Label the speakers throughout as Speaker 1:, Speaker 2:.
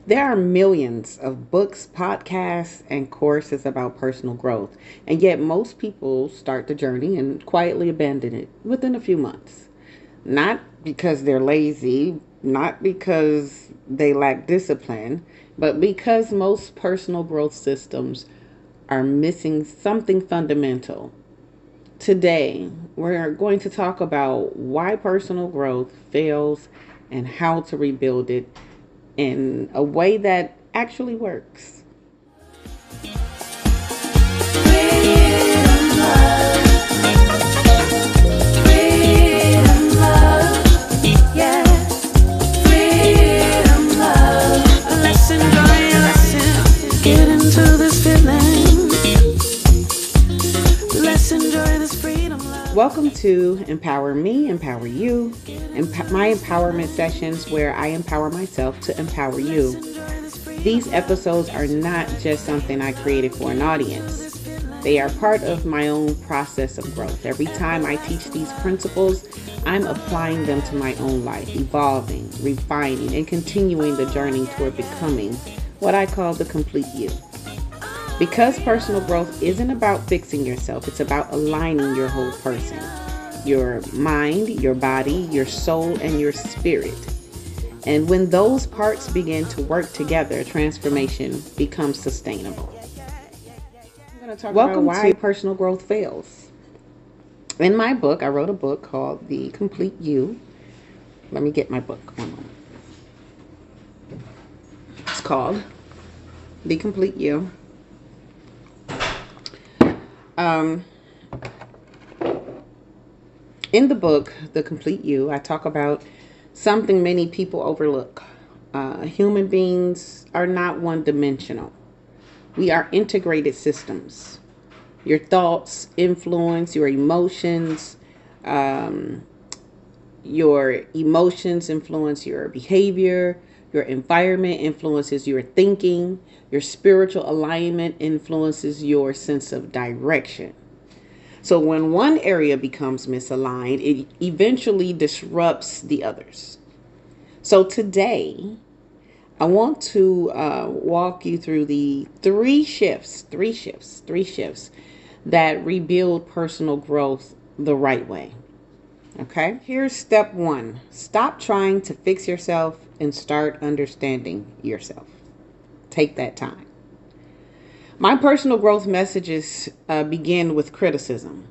Speaker 1: There are millions of books, podcasts, and courses about personal growth, and yet most people start the journey and quietly abandon it within a few months. Not because they're lazy, not because they lack discipline, but because most personal growth systems are missing something fundamental. Today, we're going to talk about why personal growth fails and how to rebuild it in a way that actually works.
Speaker 2: Freedom love, freedom love, yeah. Freedom love. Let's enjoy it, let's get into this feeling. Let's enjoy this freedom love.
Speaker 1: Welcome to Empower Me, Empower You, my empowerment sessions where I empower myself to empower you. These episodes are not just something I created for an audience. They are part of my own process of growth. Every time I teach these principles, I'm applying them to my own life, evolving, refining, and continuing the journey toward becoming what I call the complete you. Because personal growth isn't about fixing yourself, it's about aligning your whole person. Your mind, your body, your soul, and your spirit. And when those parts begin to work together, transformation becomes sustainable. I'm going to talk about why personal growth fails. In my book, I wrote a book called The Complete You. Let me get my book. One moment. It's called The Complete You. In the book, The Complete You, I talk about something many people overlook. Human beings are not one-dimensional. We are integrated systems. Your thoughts influence your emotions. Your emotions influence your behavior. Your environment influences your thinking. Your spiritual alignment influences your sense of direction. So when one area becomes misaligned, it eventually disrupts the others. So today, I want to walk you through the three shifts that rebuild personal growth the right way. Okay, here's step one. Stop trying to fix yourself and start understanding yourself. Take that time. My personal growth messages begin with criticism.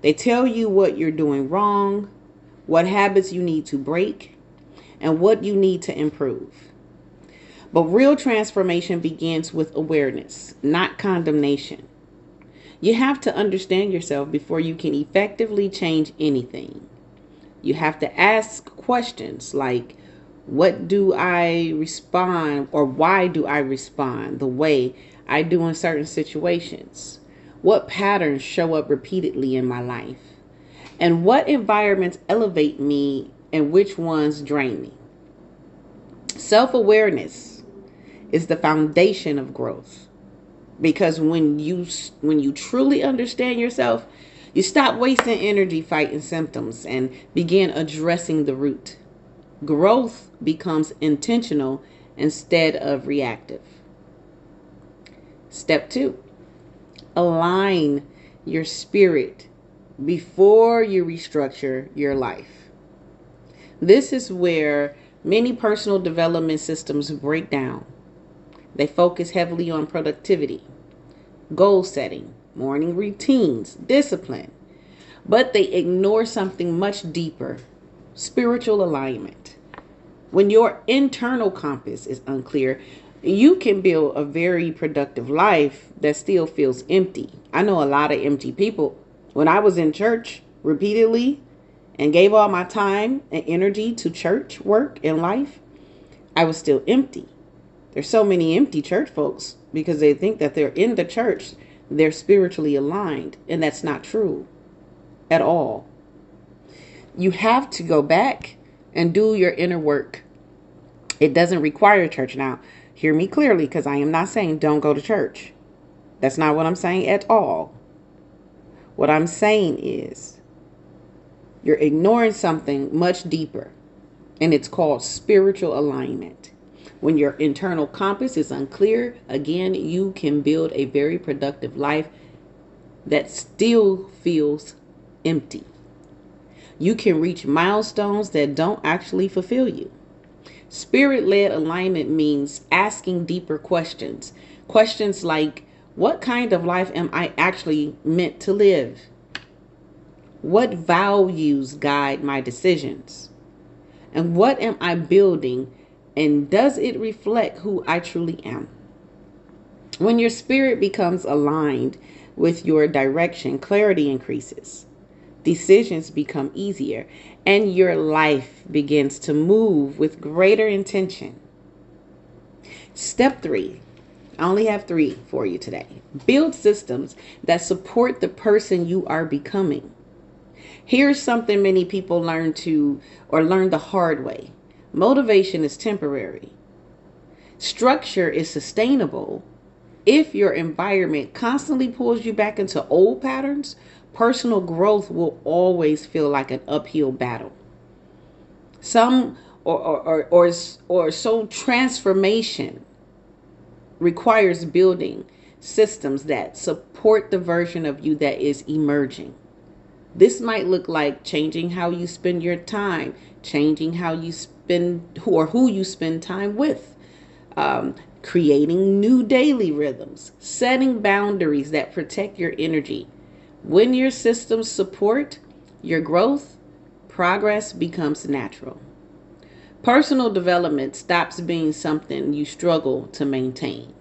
Speaker 1: They tell you what you're doing wrong, what habits you need to break, and what you need to improve. But real transformation begins with awareness, not condemnation. You have to understand yourself before you can effectively change anything. You have to ask questions like, what do I respond, or why do I respond the way I do in certain situations? What patterns show up repeatedly in my life? And what environments elevate me and which ones drain me? Self-awareness is the foundation of growth. Because when you truly understand yourself, you stop wasting energy fighting symptoms and begin addressing the root. Growth becomes intentional instead of reactive. Step two, align your spirit before you restructure your life. This is where many personal development systems break down. They focus heavily on productivity, goal setting, morning routines, discipline, but they ignore something much deeper, spiritual alignment. When your internal compass is unclear, you can build a very productive life that still feels empty. I know a lot of empty people. When I was in church repeatedly and gave all my time and energy to church work and life, I was still empty. There's so many empty church folks because they think that they're in the church, they're spiritually aligned, and that's not true at all. You have to go back and do your inner work. It doesn't require church. Now, hear me clearly, because I am not saying don't go to church. That's not what I'm saying at all. What I'm saying is you're ignoring something much deeper, and it's called spiritual alignment. When your internal compass is unclear, again, you can build a very productive life that still feels empty. You can reach milestones that don't actually fulfill you. Spirit-led alignment means asking deeper questions. Questions like, what kind of life am I actually meant to live? What values guide my decisions? And what am I building? And does it reflect who I truly am? When your spirit becomes aligned with your direction, clarity increases. Decisions become easier, and your life begins to move with greater intention. Step 3. I only have 3 for you today. Build systems that support the person you are becoming. Here's something many people learn the hard way. Motivation is temporary. Structure is sustainable. If your environment constantly pulls you back into old patterns, personal growth will always feel like an uphill battle. Transformation requires building systems that support the version of you that is emerging. This might look like changing how you spend your time, changing how you spend or who you spend time with, creating new daily rhythms, setting boundaries that protect your energy. When your systems support your growth, progress becomes natural. Personal development stops being something you struggle to maintain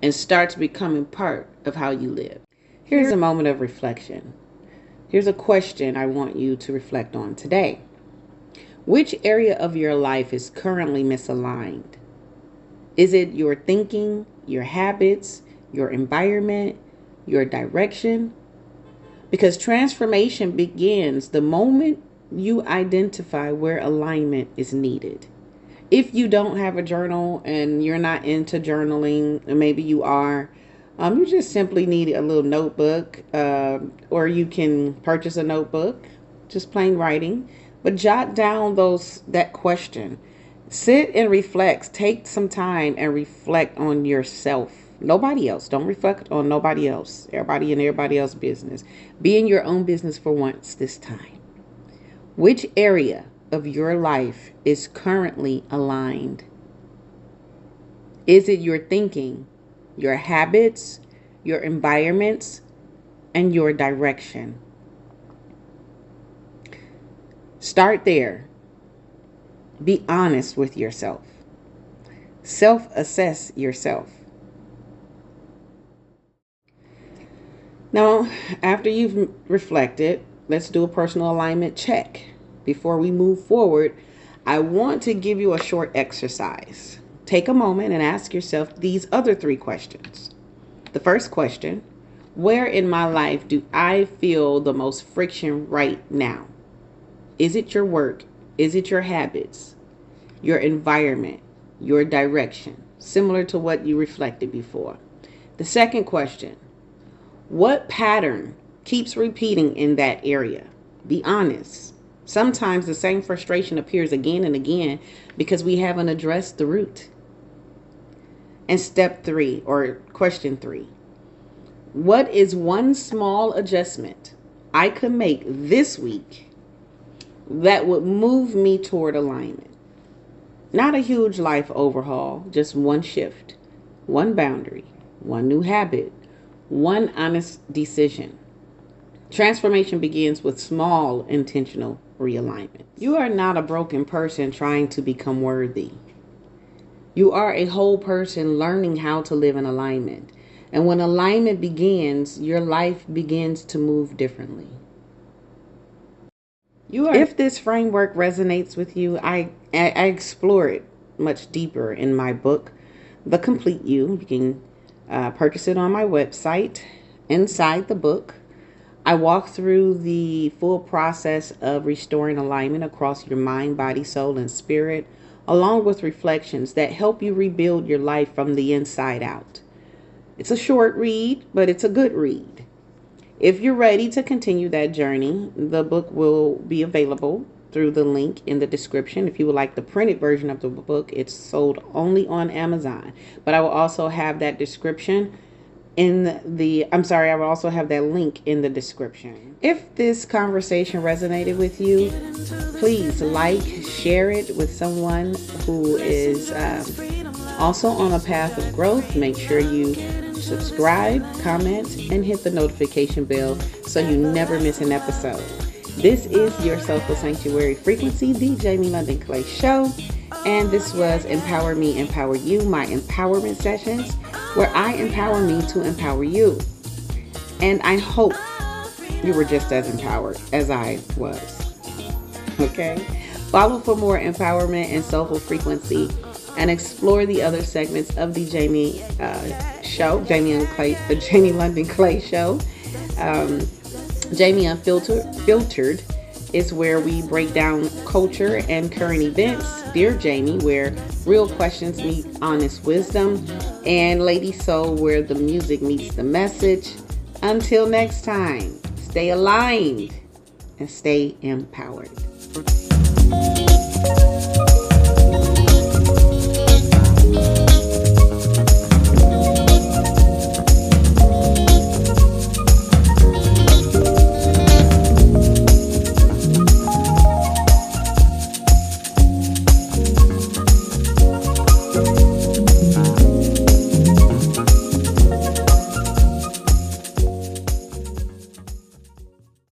Speaker 1: and starts becoming part of how you live. Here's a moment of reflection. Here's a question I want you to reflect on today. Which area of your life is currently misaligned? Is it your thinking, your habits, your environment, your direction? Because transformation begins the moment you identify where alignment is needed. If you don't have a journal and you're not into journaling, or maybe you are, you just simply need a little notebook, or you can purchase a notebook, just plain writing, but jot down that question. Sit and reflect. Take some time and reflect on yourself. Nobody else. Don't reflect on nobody else. Everybody else's business. Be in your own business for once this time. Which area of your life is currently aligned? Is it your thinking, your habits, your environments, and your direction? Start there. Be honest with yourself. Self-assess yourself. Now, after you've reflected, let's do a personal alignment check. Before we move forward, I want to give you a short exercise. Take a moment and ask yourself these other 3 questions. The first question, where in my life do I feel the most friction right now? Is it your work? Is it your habits, your environment, your direction? Similar to what you reflected before. The second question, what pattern keeps repeating in that area? Be honest. Sometimes the same frustration appears again and again because we haven't addressed the root. And question 3, what is one small adjustment I could make this week that would move me toward alignment? Not a huge life overhaul, just one shift, one boundary, one new habit, one honest decision. Transformation begins with small intentional realignment. You are not a broken person trying to become worthy. You are a whole person learning how to live in alignment. And when alignment begins, your life begins to move differently. If this framework resonates with you, I explore it much deeper in my book, The Complete You. You can purchase it on my website. Inside the book, I walk through the full process of restoring alignment across your mind, body, soul, and spirit, along with reflections that help you rebuild your life from the inside out. It's a short read, but it's a good read. If you're ready to continue that journey, the book will be available through the link in the description. If you would like the printed version of the book, it's sold only on Amazon. But I will also have that description I will also have that link in the description. If this conversation resonated with you, please share it with someone who is also on a path of growth. Make sure you subscribe, comment, and hit the notification bell so you never miss an episode. This is your Soulful Sanctuary Frequency, the Jamie London Clay Show. And this was Empower Me, Empower You, my empowerment sessions, where I empower me to empower you. And I hope you were just as empowered as I was. Okay? Follow for more empowerment and soulful frequency, and explore the other segments of the Jamie show, the Jamie London Clay Show. Jamie Unfiltered is where we break down culture and current events. Dear Jamie, where real questions meet honest wisdom. And Lady Soul, where the music meets the message. Until next time, stay aligned and stay empowered.